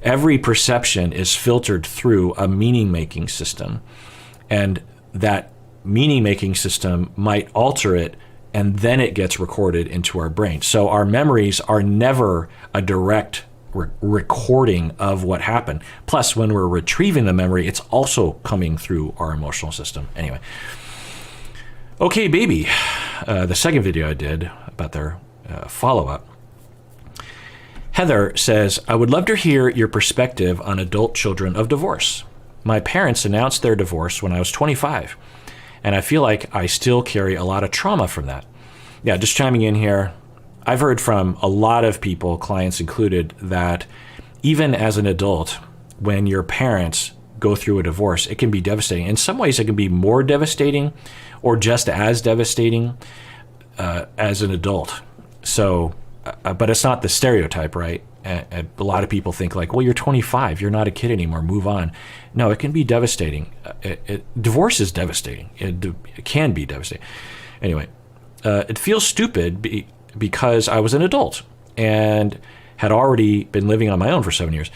every perception is filtered through a meaning-making system, and that meaning-making system might alter it, and then it gets recorded into our brain. So our memories are never a direct recording of what happened. Plus, when we're retrieving the memory, it's also coming through our emotional system. Anyway. Okay, baby. The second video I did about their follow-up. Heather says, I would love to hear your perspective on adult children of divorce. My parents announced their divorce when I was 25, and I feel like I still carry a lot of trauma from that. Yeah, just chiming in here. I've heard from a lot of people, clients included, that even as an adult, when your parents go through a divorce, it can be devastating. In some ways, it can be more devastating or just as devastating as an adult. So, but it's not the stereotype, right? A lot of people think like, well, you're 25, you're not a kid anymore, move on. No, it can be devastating. Divorce is devastating. It can be devastating. Anyway, it feels stupid because I was an adult and had already been living on my own for 7 years.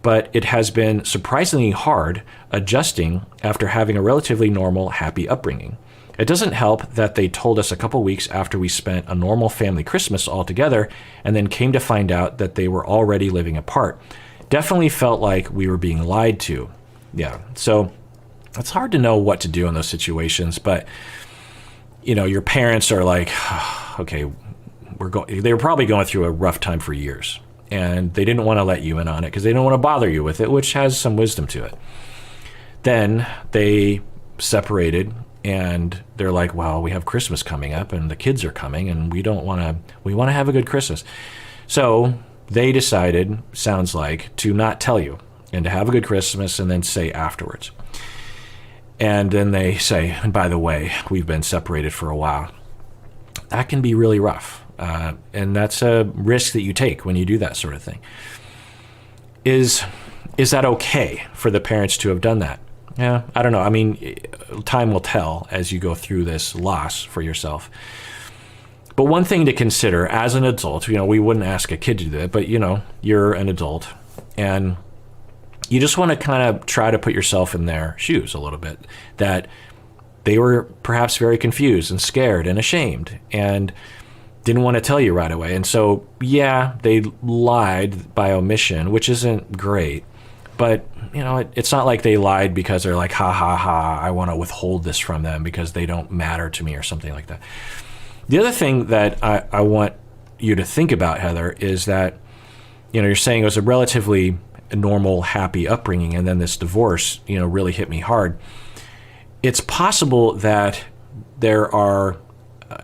But it has been surprisingly hard adjusting after having a relatively normal, happy upbringing. It doesn't help that they told us a couple weeks after we spent a normal family Christmas all together and then came to find out that they were already living apart. definitely felt like we were being lied to. Yeah. So it's hard to know what to do in those situations, but your parents are like, okay, they were probably going through a rough time for years, and they didn't want to let you in on it because they don't want to bother you with it, which has some wisdom to it. Then they separated, and they're like, well, we have Christmas coming up and the kids are coming, and we want to have a good Christmas. So they decided, sounds like, to not tell you and to have a good Christmas and then say afterwards. And then they say, and by the way, we've been separated for a while. That can be really rough. And that's a risk that you take when you do that sort of thing. Is that okay for the parents to have done that? Yeah, I don't know. I mean, time will tell as you go through this loss for yourself. But one thing to consider as an adult, we wouldn't ask a kid to do that, but you're an adult, and you just want to kind of try to put yourself in their shoes a little bit, that they were perhaps very confused and scared and ashamed and didn't want to tell you right away. And so, yeah, they lied by omission, which isn't great. But, it's not like they lied because they're like, ha, ha, ha, I want to withhold this from them because they don't matter to me or something like that. The other thing that I want you to think about, Heather, is that, you're saying it was a relatively normal, happy upbringing, and then this divorce, really hit me hard. It's possible that there are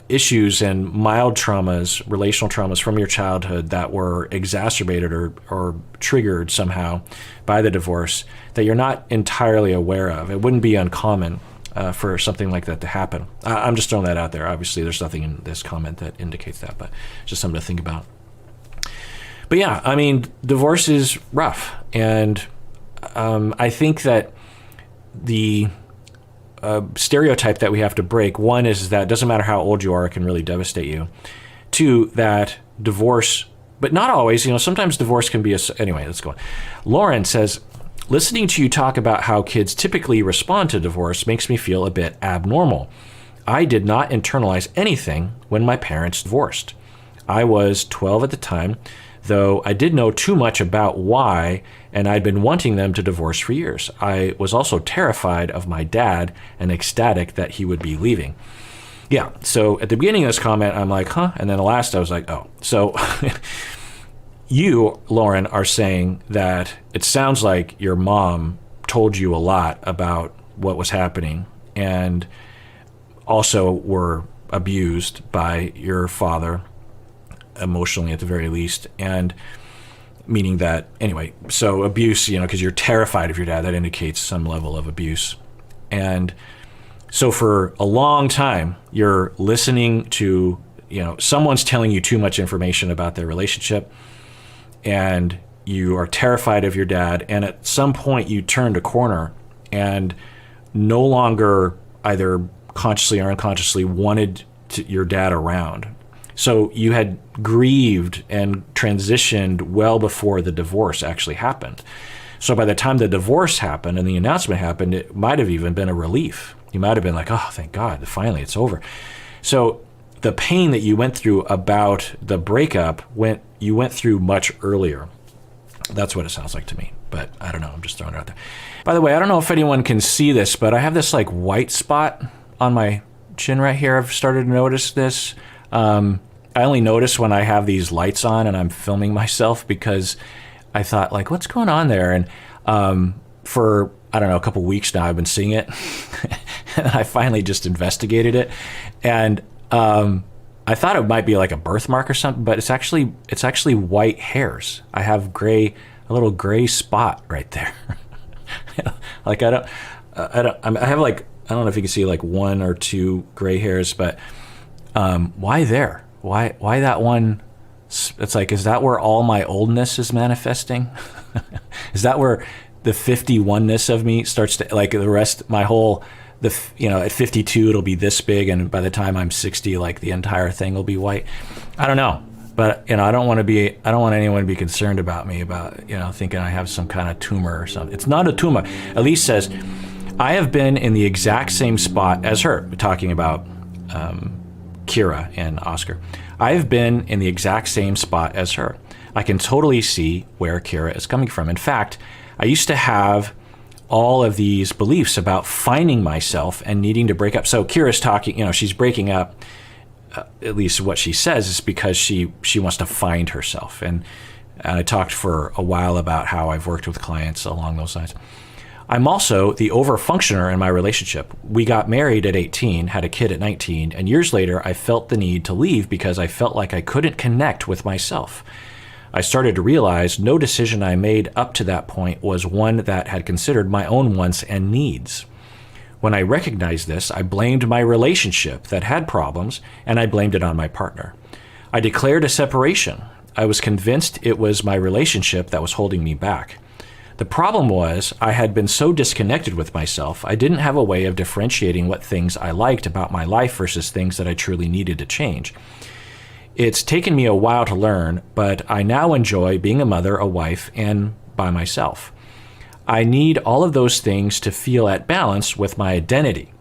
issues and mild traumas, relational traumas from your childhood that were exacerbated or triggered somehow by the divorce that you're not entirely aware of. It wouldn't be uncommon for something like that to happen. I'm just throwing that out there. Obviously, there's nothing in this comment that indicates that, but just something to think about. But yeah, I mean, divorce is rough. And I think that the stereotype that we have to break, one is that it doesn't matter how old you are, it can really devastate you. Two, that divorce, but not always, sometimes divorce can be anyway, let's go on. Lauren says, listening to you talk about how kids typically respond to divorce makes me feel a bit abnormal. I did not internalize anything when my parents divorced. I was 12 at the time, though I did know too much about why, and I'd been wanting them to divorce for years. I was also terrified of my dad and ecstatic that he would be leaving. Yeah, so at the beginning of this comment, I'm like, huh? And then the last, I was like, oh. So you, Lauren, are saying that it sounds like your mom told you a lot about what was happening and also were abused by your father, emotionally at the very least, and meaning that, anyway, so abuse, because you're terrified of your dad, that indicates some level of abuse. And so for a long time, you're listening to, someone's telling you too much information about their relationship, and you are terrified of your dad, and at some point you turned a corner and no longer either consciously or unconsciously wanted your dad around. So you had grieved and transitioned well before the divorce actually happened. So by the time the divorce happened and the announcement happened, it might have even been a relief. You might have been like, oh, thank God, finally it's over. So the pain that you went through about the breakup, you went through much earlier. That's what it sounds like to me. But I don't know, I'm just throwing it out there. By the way, I don't know if anyone can see this, but I have this like white spot on my chin right here. I've started to notice this. I only notice when I have these lights on and I'm filming myself, because I thought, like, what's going on there? And for, I don't know, a couple weeks now, I've been seeing it. And I finally just investigated it. And I thought it might be like a birthmark or something, but it's actually white hairs. I have a little gray spot right there. Like I have like, I don't know if you can see like one or two gray hairs, but why there? Why that one? It's like, is that where all my oldness is manifesting? Is that where the 51-ness of me starts to, like, the rest, my whole, at 52 it'll be this big, and by the time I'm 60, like, the entire thing will be white. I don't know, but I don't want anyone to be concerned about me thinking I have some kind of tumor or something. It's not a tumor. Elise says, I have been in the exact same spot as her, talking about Kira and Oscar. I have been in the exact same spot as her. I can totally see where Kira is coming from. In fact, I used to have all of these beliefs about finding myself and needing to break up. So Kira's talking, she's breaking up, at least what she says is because she wants to find herself. And I talked for a while about how I've worked with clients along those lines. I'm also the overfunctioner in my relationship. We got married at 18, had a kid at 19, and years later, I felt the need to leave because I felt like I couldn't connect with myself. I started to realize no decision I made up to that point was one that had considered my own wants and needs. When I recognized this, I blamed my relationship that had problems, and I blamed it on my partner. I declared a separation. I was convinced it was my relationship that was holding me back. The problem was I had been so disconnected with myself, I didn't have a way of differentiating what things I liked about my life versus things that I truly needed to change. It's taken me a while to learn, but I now enjoy being a mother, a wife, and by myself. I need all of those things to feel at balance with my identity.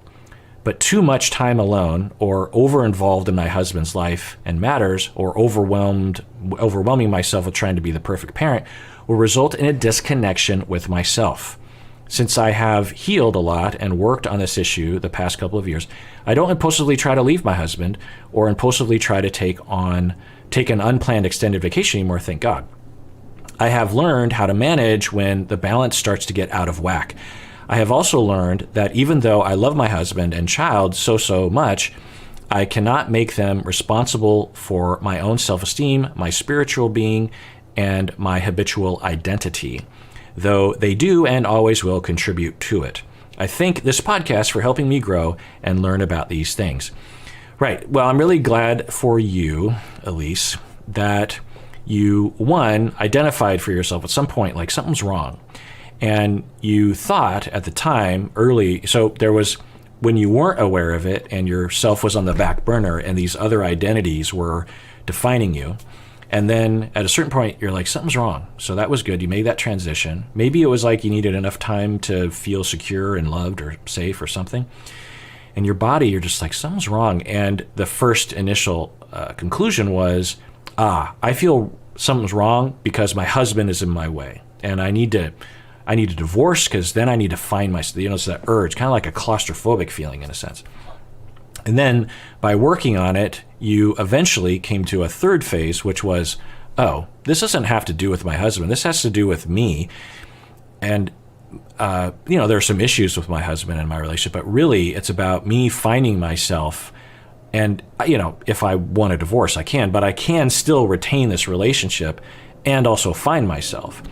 But too much time alone or over-involved in my husband's life and matters or overwhelming myself with trying to be the perfect parent will result in a disconnection with myself. Since I have healed a lot and worked on this issue the past couple of years, I don't impulsively try to leave my husband or impulsively try to take an unplanned extended vacation anymore, thank God. I have learned how to manage when the balance starts to get out of whack. I have also learned that even though I love my husband and child so much, I cannot make them responsible for my own self-esteem, my spiritual being, and my habitual identity, though they do and always will contribute to it. I thank this podcast for helping me grow and learn about these things. Right. Well, I'm really glad for you, Elise, that you, one, identified for yourself at some point like something's wrong. And you thought at the time so there was when you weren't aware of it and your self was on the back burner and these other identities were defining you. And then at a certain point, you're like, something's wrong. So that was good. You made that transition. Maybe it was like you needed enough time to feel secure and loved or safe or something. And your body, you're just like, something's wrong. And the first initial conclusion was, I feel something's wrong because my husband is in my way. And I need to divorce because then I need to find myself. It's that urge, kind of like a claustrophobic feeling in a sense. And then by working on it, you eventually came to a third phase, which was, this doesn't have to do with my husband. This has to do with me. And, there are some issues with my husband and my relationship, but really it's about me finding myself. And, if I want a divorce, I can, but I can still retain this relationship and also find myself.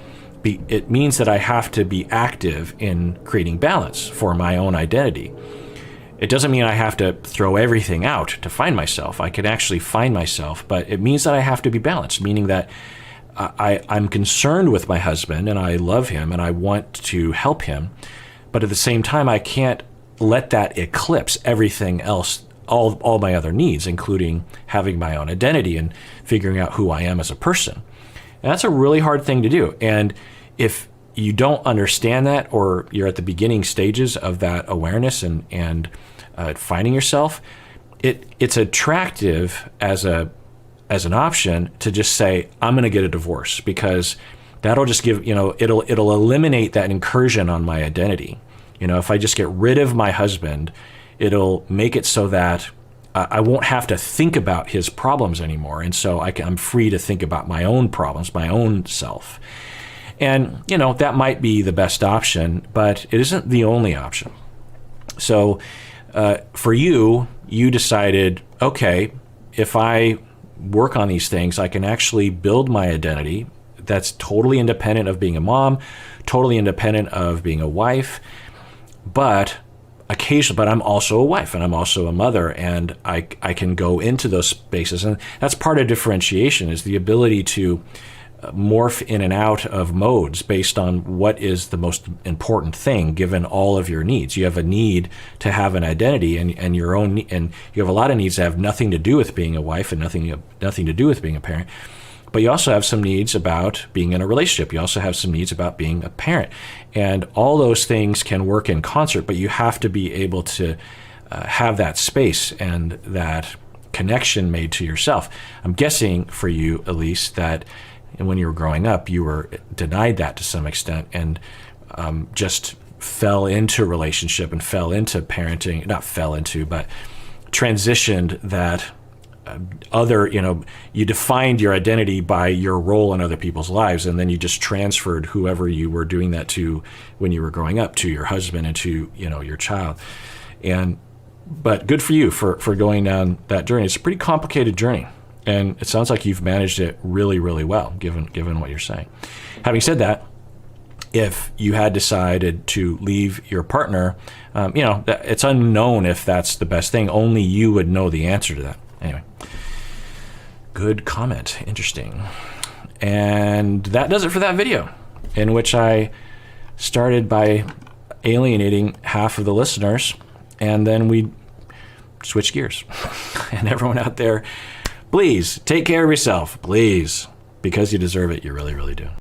It means that I have to be active in creating balance for my own identity. It doesn't mean I have to throw everything out to find myself. I can actually find myself, but it means that I have to be balanced, meaning that I'm concerned with my husband and I love him and I want to help him, but at the same time, I can't let that eclipse everything else, all my other needs, including having my own identity and figuring out who I am as a person. And that's a really hard thing to do. And if you don't understand that, or you're at the beginning stages of that awareness and finding yourself, it's attractive as an option to just say, I'm going to get a divorce, because that'll just give, it'll eliminate that incursion on my identity. If I just get rid of my husband, it'll make it so that I won't have to think about his problems anymore. And so I'm free to think about my own problems, my own self. And, that might be the best option, but it isn't the only option. So for you decided, okay, if I work on these things, I can actually build my identity that's totally independent of being a mom, totally independent of being a wife, but I'm also a wife and I'm also a mother, and I can go into those spaces. And that's part of differentiation, is the ability to morph in and out of modes based on what is the most important thing given all of your needs. You have a need to have an identity and your own, and you have a lot of needs that have nothing to do with being a wife and nothing to do with being a parent. But you also have some needs about being in a relationship. You also have some needs about being a parent. And all those things can work in concert, but you have to be able to have that space and that connection made to yourself. I'm guessing for you, Elise, that and when you were growing up, you were denied that to some extent, and just fell into relationship and fell into parenting, not fell into, but transitioned that you defined your identity by your role in other people's lives, and then you just transferred whoever you were doing that to when you were growing up to your husband and to, your child. But good for you for going down that journey. It's a pretty complicated journey, and it sounds like you've managed it really, really well, given what you're saying. Having said that, if you had decided to leave your partner, it's unknown if that's the best thing. Only you would know the answer to that. Anyway, good comment. Interesting. And that does it for that video, in which I started by alienating half of the listeners, and then we switch gears. And everyone out there, please take care of yourself, please, because you deserve it. You really, really do.